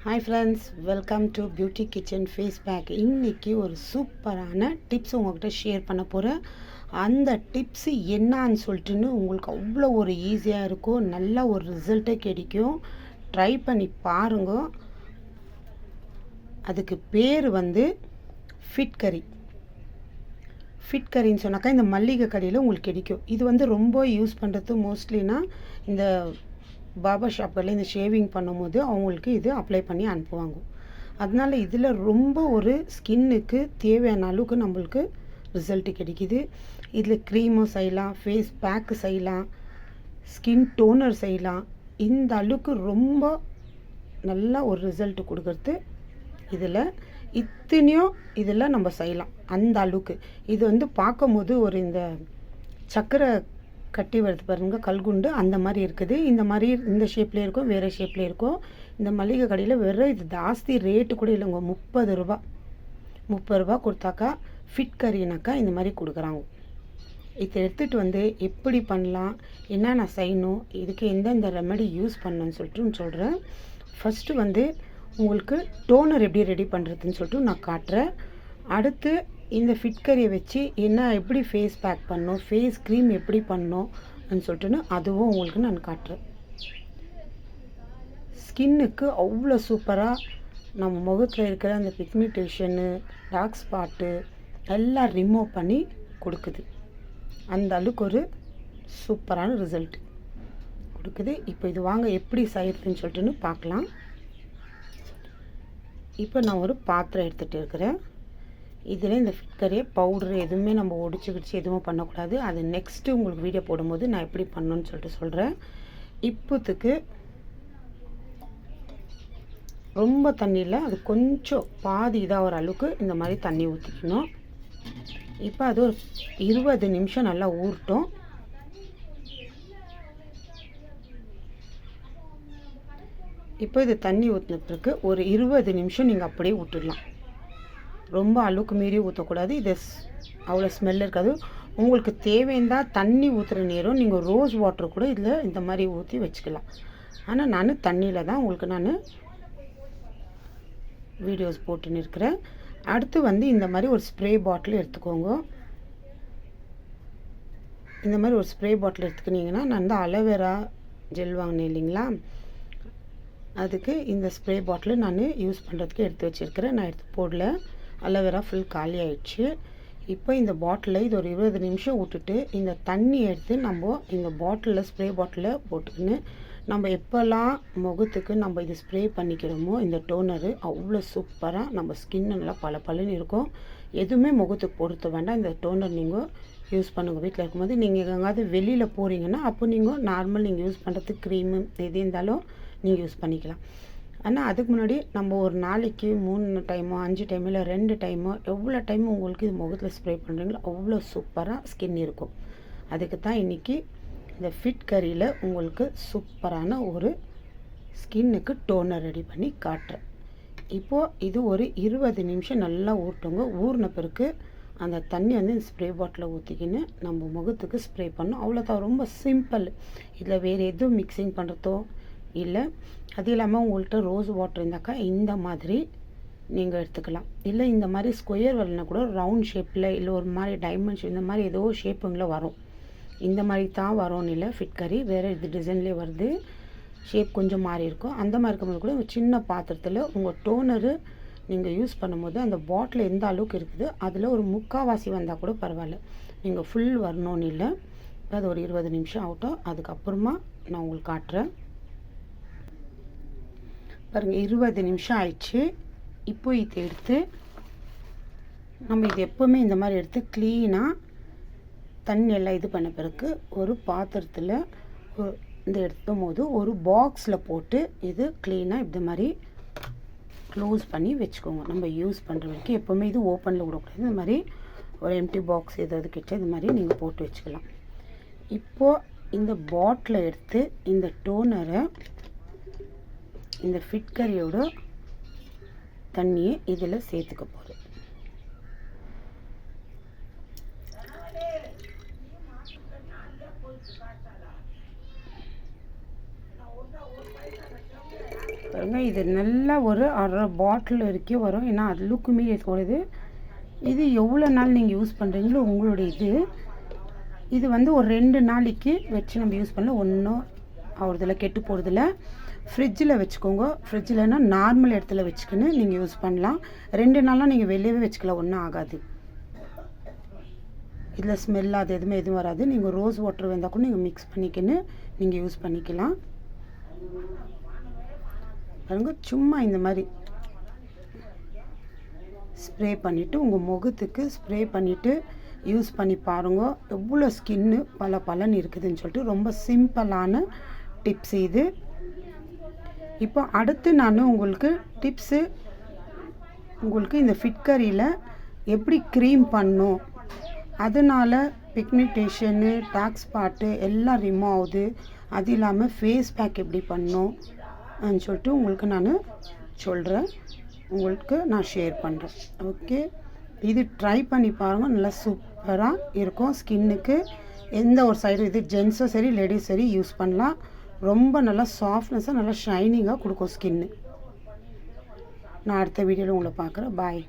Hi friends, welcome to beauty kitchen face pack. இன்றைக்கி ஒரு சூப்பரான டிப்ஸ் உங்கள்கிட்ட ஷேர் பண்ண போகிறேன். அந்த டிப்ஸு என்னான்னு சொல்லிட்டுன்னு உங்களுக்கு அவ்வளோ ஒரு ஈஸியாக இருக்கும், நல்ல ஒரு ரிசல்ட்டே கிடைக்கும். ட்ரை பண்ணி பாருங்க. அதுக்கு பேர் ஃபிட் கறி. ஃபிட் கறின்னு சொன்னாக்கா இந்த மல்லிகை கறியில் உங்களுக்கு கிடைக்கும். இது ரொம்ப யூஸ் பண்ணுறது மோஸ்ட்லினா இந்த பாபா ஷாப்பில் இந்த ஷேவிங் பண்ணும்போது அவங்களுக்கு இது அப்ளை பண்ணி அனுப்புவாங்க. அதனால் இதில் ரொம்ப ஒரு ஸ்கின்னுக்கு தேவையான அளவுக்கு நம்மளுக்கு ரிசல்ட்டு கிடைக்கிது. இதில் க்ரீமும் செய்யலாம், ஃபேஸ் பேக்கு செய்யலாம், ஸ்கின் டோனர் செய்யலாம். இந்த அளவுக்கு ரொம்ப நல்ல ஒரு ரிசல்ட்டு கொடுக்கறது இதில் இத்தனையும் இதில் நம்ம செய்யலாம். அந்த அளவுக்கு இது பார்க்கும்போது ஒரு இந்த சக்கரை கட்டி வருது பாருங்கள், கல்குண்டு அந்த மாதிரி இருக்குது. இந்த ஷேப்லேயே இருக்கும், வேறு ஷேப்லேயே இருக்கும். இந்த மளிகை கடையில் வெறும் இது ஜாஸ்தி ரேட்டு கூட இல்லைங்க, 30 ரூபா கொடுத்தாக்கா ஃபிட் கறினாக்கா இந்த மாதிரி கொடுக்குறாங்க. இதை எடுத்துகிட்டு எப்படி பண்ணலாம், என்னென்ன செய்யணும், இதுக்கு எந்தெந்த ரெமெடி யூஸ் பண்ணணும்னு சொல்லிட்டு சொல்கிறேன். ஃபஸ்ட்டு உங்களுக்கு டோனர் எப்படி ரெடி பண்ணுறதுன்னு சொல்லிட்டு நான் காட்டுறேன். அடுத்து இந்த ஃபிட் கறியை வச்சு எப்படி ஃபேஸ் பேக் பண்ணணும், ஃபேஸ் க்ரீம் எப்படி பண்ணணும்னு சொல்லிட்டுன்னு அதுவும் உங்களுக்கு நான் காட்டுறேன். ஸ்கின்னுக்கு அவ்வளோ சூப்பராக நம்ம முகத்தில் இருக்கிற அந்த பிக்மெண்டேஷனு, டார்க் ஸ்பாட்டு எல்லாம் ரிமூவ் பண்ணி கொடுக்குது. அந்த அளவுக்கு ஒரு சூப்பரான ரிசல்ட் கொடுக்குது. இப்போ இது வாங்க எப்படி செய்யறதுன்னு சொல்லிட்டுன்னு பார்க்கலாம். இப்போ நான் ஒரு பாத்திரம் எடுத்துகிட்டு இருக்கிறேன். இதில் இந்த ஃபிட் கறியை பவுடரு எதுவுமே நம்ம ஒடிச்சு எதுவும் பண்ணக்கூடாது. அது நெக்ஸ்ட்டு உங்களுக்கு வீடியோ போடும்போது நான் எப்படி பண்ணணுன்னு சொல்லிட்டு சொல்கிறேன். இப்போத்துக்கு ரொம்ப தண்ணியில் அது கொஞ்சம் பாதி இதாக ஒரு அளவுக்கு இந்த மாதிரி தண்ணி ஊற்றிக்கணும். இப்போ அது ஒரு 20 நிமிஷம் நல்லா ஊறட்டும். இப்போ இது தண்ணி ஊற்றின பிறகு ஒரு 20 நிமிஷம் நீங்கள் அப்படியே விட்டுடலாம். ரொம்ப அளவுக்கு மீறி ஊற்றக்கூடாது. இது அவ்வளோ ஸ்மெல் இருக்காது. உங்களுக்கு தேவைந்தான் தண்ணி ஊற்றுற நேரம் நீங்கள் ரோஸ் வாட்டர் கூட இதில் இந்த மாதிரி ஊற்றி வச்சுக்கலாம். ஆனால் நான் தண்ணியில் தான் உங்களுக்கு நான் வீடியோஸ் போட்டுன்னு இருக்கிறேன். அடுத்து இந்த மாதிரி ஒரு ஸ்ப்ரே பாட்டில் எடுத்துக்கோங்க. இந்த மாதிரி ஒரு ஸ்ப்ரே பாட்டில் எடுத்துக்கினீங்கன்னா, நான் அலோவேரா ஜெல் வாங்கினேன் இல்லைங்களா, அதுக்கு இந்த ஸ்ப்ரே பாட்டில் நான் யூஸ் பண்ணுறதுக்கு எடுத்து வச்சுருக்கிறேன். நான் எடுத்து போடல, அலோவேரா ஃபுல் காலி ஆயிடுச்சு. இப்போ இந்த பாட்டிலில் இது ஒரு 20 நிமிஷம் விட்டுட்டு இந்த தண்ணி எடுத்து நம்ம இந்த பாட்டிலில் ஸ்ப்ரே பாட்டிலில் போட்டுக்கின்னு நம்ம எப்போல்லாம் முகத்துக்கு நம்ம இது ஸ்ப்ரே பண்ணிக்கிறோமோ இந்த டோனரு அவ்வளோ சூப்பராக நம்ம ஸ்கின்னு நல்லா பளபளன்னு இருக்கும். எதுவுமே முகத்துக்கு பொறுத்த வேண்டாம். இந்த டோனர் நீங்கள் யூஸ் பண்ணுங்கள். வீட்டில் இருக்கும்போது நீங்கள் எங்கேயாவது வெளியில் போகிறீங்கன்னா அப்போ நீங்கள் நார்மல் நீங்கள் யூஸ் பண்ணுறதுக்கு க்ரீமு எது இருந்தாலும் நீங்கள் யூஸ் பண்ணிக்கலாம். ஆனால் அதுக்கு முன்னாடி நம்ம ஒரு நாளைக்கு 3 டைமோ 5 டைமோ இல்லை 2 டைமோ எவ்வளோ டைம் உங்களுக்கு இது முகத்தில் ஸ்ப்ரே பண்ணுறீங்களோ அவ்வளோ சூப்பராக ஸ்கின் இருக்கும். அதுக்கு தான் இன்றைக்கி இந்த ஃபிட் கறியில் உங்களுக்கு சூப்பரான ஒரு ஸ்கின்னுக்கு டோனர் ரெடி பண்ணி காட்டுறேன். இப்போது இது ஒரு 20 நிமிஷம் நல்லா ஊட்டுங்க. ஊறின பிறகு அந்த தண்ணி இந்த ஸ்ப்ரே பாட்டிலில் ஊற்றிக்கின்னு நம்ம முகத்துக்கு ஸ்ப்ரே பண்ணணும். அவ்வளோதான், ரொம்ப சிம்பிள். இதில் வேறு எதுவும் மிக்சிங் பண்ணுறதோ இல்லை. அது இல்லாமல் உங்கள்கிட்ட ரோஸ் வாட்டர் இருந்தாக்கா இந்த மாதிரி நீங்கள் எடுத்துக்கலாம். இல்லை இந்த மாதிரி ஸ்கொயர் வரலனா கூட ரவுண்ட் ஷேப்பில் இல்லை ஒரு மாதிரி டைமண்ட் ஷேப் இந்த மாதிரி ஏதோ ஷேப்புங்களில் வரும். இந்த மாதிரி தான் வரும்னு இல்லை, ஃபிட் கறி வேறு இது டிசைன்லேயே வருது, ஷேப் கொஞ்சம் மாறி இருக்கும். அந்த மாதிரி இருக்கும்போது கூட ஒரு சின்ன பாத்திரத்தில் உங்கள் டோனரு நீங்கள் யூஸ் பண்ணும்போது அந்த பாட்டில் எந்த அளவுக்கு இருக்குது அதில் ஒரு 3/4 வந்தால் கூட பரவாயில்ல, நீங்கள் ஃபுல் வரணும்னு இல்லை. அது ஒரு 20 நிமிஷம் ஆகட்டும். அதுக்கப்புறமா நான் உங்களுக்கு காட்டுறேன். பாருங்கள், 20 நிமிஷம் ஆயிடுச்சு. இப்போ இதை எடுத்து நம்ம இது எப்போவுமே இந்த மாதிரி எடுத்து க்ளீனாக தண்ணி எல்லாம் இது பண்ண பிறகு ஒரு பாத்திரத்தில் இந்த எடுத்தும் போது ஒரு பாக்ஸில் போட்டு இது க்ளீனாக இந்த மாதிரி க்ளோஸ் பண்ணி வச்சுக்கோங்க. நம்ம யூஸ் பண்ணுற வரைக்கும் எப்போவுமே இது ஓப்பனில் விடக்கூடாது. இந்த மாதிரி ஒரு எம்டி பாக்ஸ் ஏதாவது கிட்ட இது மாதிரி நீங்கள் போட்டு வச்சுக்கலாம். இப்போது இந்த பாட்டிலை எடுத்து இந்த டோனரை இந்த ஃபிட் கறியோட தண்ணியை இதில் சேர்த்துக்க போகிறேன். பாருங்க இது நல்லா ஒரு 1/2 பாட்டில் வரைக்கும் வரும். ஏன்னா அதுக்கு மீறி போடுது. இது எவ்வளோ நாள் நீங்கள் யூஸ் பண்ணுறீங்களோ உங்களுடைய இது வந்து ஒரு 2 நாளைக்கு வச்சு நம்ம யூஸ் பண்ணலாம். ஒன்றும் ஆகுறதில்ல, கெட்டு போகிறதில்ல. ஃப்ரிட்ஜில் வச்சுக்கோங்க. ஃப்ரிட்ஜில்னா நார்மல் இடத்துல வச்சுக்கின்னு நீங்கள் யூஸ் பண்ணலாம். 2 நாளாக நீங்கள் வெளியவே வச்சுக்கலாம், ஒன்றும் ஆகாது. இதில் ஸ்மெல் அது எதுவும் வராது. நீங்கள் ரோஸ் வாட்டர் வந்தால் கூட நீங்கள் மிக்ஸ் பண்ணிக்கின்னு நீங்கள் யூஸ் பண்ணிக்கலாம். பாருங்க சும்மா இந்த மாதிரி ஸ்ப்ரே பண்ணிவிட்டு உங்கள் முகத்துக்கு ஸ்ப்ரே பண்ணிவிட்டு யூஸ் பண்ணி பாருங்க, எவ்வளோ ஸ்கின்னு பல இருக்குதுன்னு சொல்லிட்டு. ரொம்ப சிம்பிளான டிப்ஸ் இது. இப்போ அடுத்து நான் உங்களுக்கு டிப்ஸு, உங்களுக்கு இந்த ஃபிட்கரியில் எப்படி க்ரீம் பண்ணும், அதனால் பிக்மெண்டேஷனு டார்க் ஸ்பாட்டு எல்லாம் ரிமூவ் ஆகுது, அது இல்லாமல் ஃபேஸ் பேக் எப்படி பண்ணும் சொல்லிட்டு உங்களுக்கு நான் சொல்கிறேன், உங்களுக்கு நான் ஷேர் பண்ணுறேன். ஓகே, இது ட்ரை பண்ணி பாருங்கள். நல்லா சூப்பராக இருக்கும் ஸ்கின்னுக்கு. எந்த ஒரு சைடும் இது ஜென்ஸும் சரி லேடிஸ் சரி யூஸ் பண்ணலாம். ரொம்ப நல்லா சாஃப்ட்னஸாக நல்லா ஷைனிங்காக கொடுக்கும் ஸ்கின்னு. நான் அடுத்த வீடியோவில் உங்களை பார்க்குறேன். பாய்.